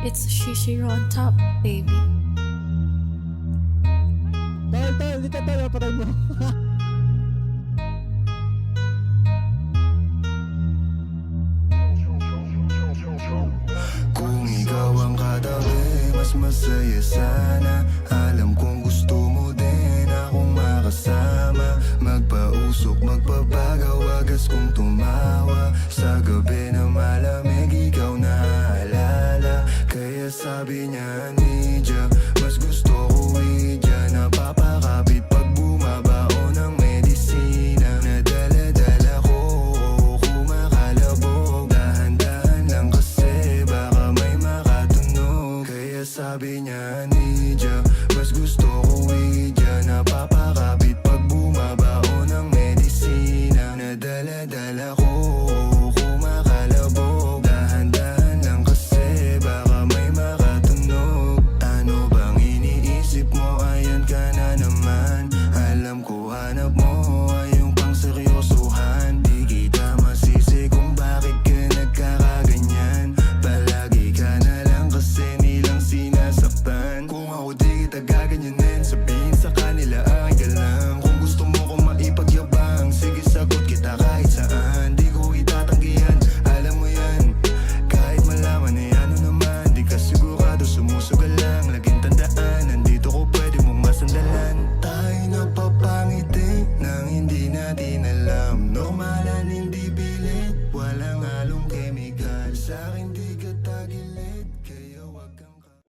It's Shishiro on top, baby. Tol, dito tol, patay mo. Kung ikaw ang katabi, mas masaya sana. Alam kong gusto mo din akong makasama. Magpausok, magpapagaw, wagas kong tumawa. Sa gabi na malamig, ikaw naaalala. Kaya sabi niya, Nidya, mas gusto ko idya. Napapakapit pag bumabao ng medisina. Nadala-dala ko, kumakalabog. Dahan-dahan lang kasi baka may makatunog. Kaya sabi niya, Nidya, mas gusto ko